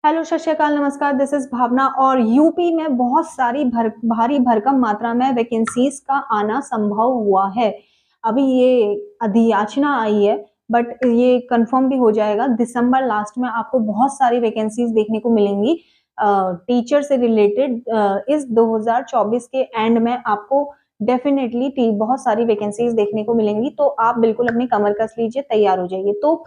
Hello, सत श्री अकाल, नमस्कार। दिस इज भावना। और यूपी में बहुत सारी भारी भरकम मात्रा में वैकेंसीज का आना संभव हुआ है। अभी ये अधियाचना आई है, बट ये कंफर्म भी हो जाएगा। दिसंबर लास्ट में आपको बहुत सारी वैकेंसीज देखने को मिलेंगी टीचर से रिलेटेड। इस 2024 के एंड में आपको डेफिनेटली बहुत सारी वैकेंसीज देखने को मिलेंगी। तो आप बिल्कुल अपनी कमर कस लीजिए, तैयार हो जाइए। तो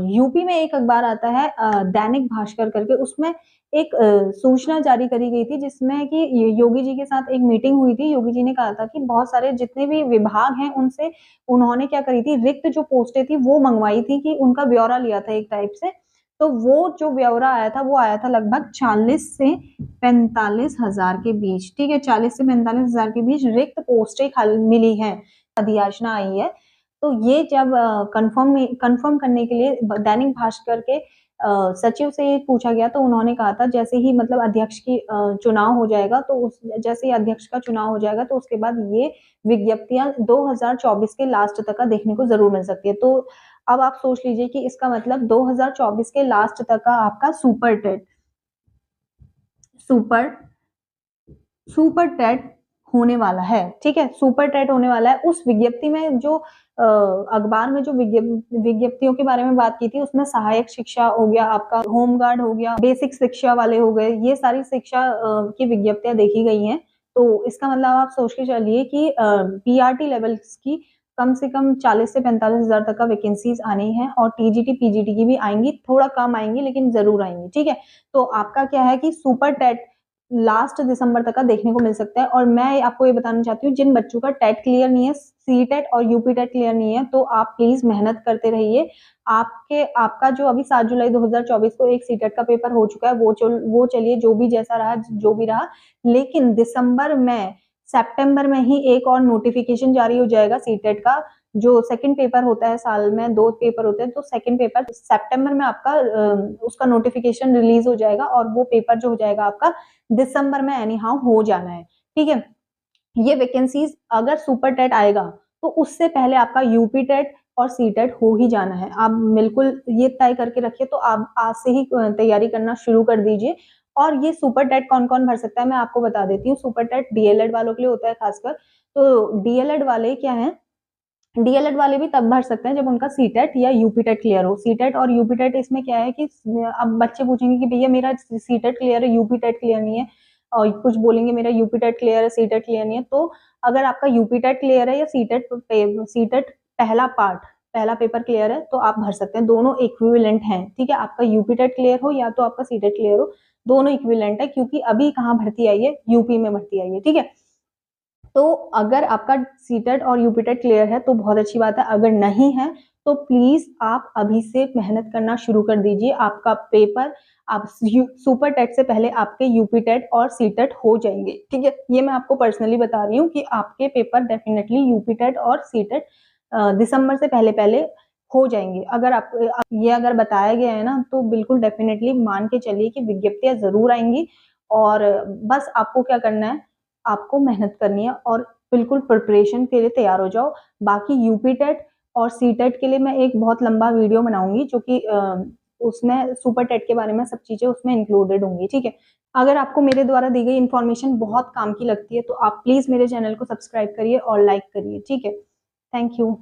यूपी में एक अखबार आता है दैनिक भास्कर करके, उसमें एक सूचना जारी करी गई थी जिसमें कि योगी जी के साथ एक मीटिंग हुई थी। योगी जी ने कहा था कि बहुत सारे जितने भी विभाग हैं उनसे उन्होंने क्या करी थी, रिक्त जो पोस्टें थी वो मंगवाई थी, कि उनका ब्यौरा लिया था एक टाइप से। तो वो जो ब्यौरा आया था वो आया था लगभग 40 से 45 हजार के बीच। ठीक है, 40 से 45 हजार के बीच रिक्त पोस्टें खाली मिली हैं, अधियाचना आई है। तो ये जब कंफर्म करने के लिए दैनिक भास्कर के सचिव से पूछा गया, तो उन्होंने कहा था जैसे ही मतलब अध्यक्ष की चुनाव हो जाएगा, तो उस जैसे ही अध्यक्ष का चुनाव हो जाएगा तो उसके बाद ये विज्ञप्तियां 2024 के लास्ट तक का देखने को जरूर मिल सकती है। तो अब आप सोच लीजिए कि इसका मतलब 2024 के लास्ट तक का आपका सुपर सुपर टेट होने वाला है। ठीक है, सुपर टेट होने वाला है। उस विज्ञप्ति में जो अखबार में जो विज्ञप्तियों के बारे में बात की थी, उसमें सहायक शिक्षा हो गया, आपका होमगार्ड हो गया, बेसिक शिक्षा वाले हो गए, ये सारी शिक्षा की विज्ञप्तियां देखी गई हैं। तो इसका मतलब आप सोच के चलिए कि पीआरटी लेवल्स की कम से कम 40 से 45 हजार तक का वैकेंसीज आनी है, और टीजीटी पीजीटी की भी आएंगी, थोड़ा कम आएंगी लेकिन जरूर आएंगी। ठीक है, तो आपका क्या है कि सुपर टेट लास्ट दिसंबर तक का देखने को मिल सकता है। और मैं आपको ये बताना चाहती हूँ, जिन बच्चों का टेट क्लियर नहीं है, सी टेट और यूपी टेट क्लियर नहीं है, तो आप प्लीज मेहनत करते रहिए। आपका जो अभी 7 जुलाई 2024 को एक सी टेट का पेपर हो चुका है, वो चलिए, जो भी जैसा रहा जो भी रहा। लेकिन दिसंबर में, सितंबर में ही एक और नोटिफिकेशन जारी हो जाएगा सी टेट का। जो सेकंड पेपर होता है, साल में 2 पेपर होते हैं, तो सेकंड पेपर सितंबर में आपका उसका नोटिफिकेशन रिलीज हो जाएगा, और वो पेपर जो हो जाएगा आपका दिसंबर में एनी हाउ हो जाना है। ठीक है, ये वैकेंसीज अगर सुपर टेट आएगा तो उससे पहले आपका यूपी टेट और सी टेट हो ही जाना है। आप बिल्कुल ये तय करके रखिए, तो आप आज से ही तैयारी करना शुरू कर दीजिए। और ये सुपर टेट कौन कौन भर सकता है, मैं आपको बता देती हूँ। सुपर टेट डीएलएड वालों के लिए होता है खासकर। तो डीएलएड वाले क्या है, डीएलएड वाले भी तब भर सकते हैं जब उनका सीटेट या यूपीटेट क्लियर हो। सीटेट और यूपीटेट इसमें क्या है कि अब बच्चे पूछेंगे कि भैया मेरा सीटेट क्लियर है, यूपीटेट क्लियर नहीं है, और कुछ बोलेंगे मेरा यूपीटेट क्लियर है, सीटेट क्लियर नहीं है। तो अगर आपका यूपीटेट क्लियर है या सीटेट पहला पेपर क्लियर है, तो आप भर सकते हैं। दोनों इक्विवेलेंट हैं। ठीक है, आपका यूपीटेट क्लियर हो या तो आपका सीटेट क्लियर हो, दोनों इक्विवेलेंट है, क्योंकि अभी कहाँ भर्ती आई है, यूपी में भर्ती आई है। ठीक है, तो अगर आपका सीटेट और यूपीटेट क्लियर है तो बहुत अच्छी बात है। अगर नहीं है तो प्लीज आप अभी से मेहनत करना शुरू कर दीजिए। आपका पेपर, आप सुपर टेट से पहले आपके यूपीटेट और सीटेट हो जाएंगे। ठीक है, ये मैं आपको पर्सनली बता रही हूँ कि आपके पेपर डेफिनेटली यूपीटेट और सीटेट दिसंबर से पहले पहले हो जाएंगे। अगर आप ये अगर बताया गया है ना, तो बिल्कुल डेफिनेटली मान के चलिए कि विज्ञप्तियां जरूर आएंगी। और बस आपको क्या करना है, आपको मेहनत करनी है, और बिल्कुल प्रिपरेशन के लिए तैयार हो जाओ। बाकी यूपी टेट और सी टेट के लिए मैं एक बहुत लंबा वीडियो बनाऊंगी, जो कि उसमें सुपर टेट के बारे में सब चीजें उसमें इंक्लूडेड होंगी। ठीक है, अगर आपको मेरे द्वारा दी गई इन्फॉर्मेशन बहुत काम की लगती है, तो आप प्लीज मेरे चैनल को सब्सक्राइब करिए और लाइक करिए। ठीक है, थैंक यू।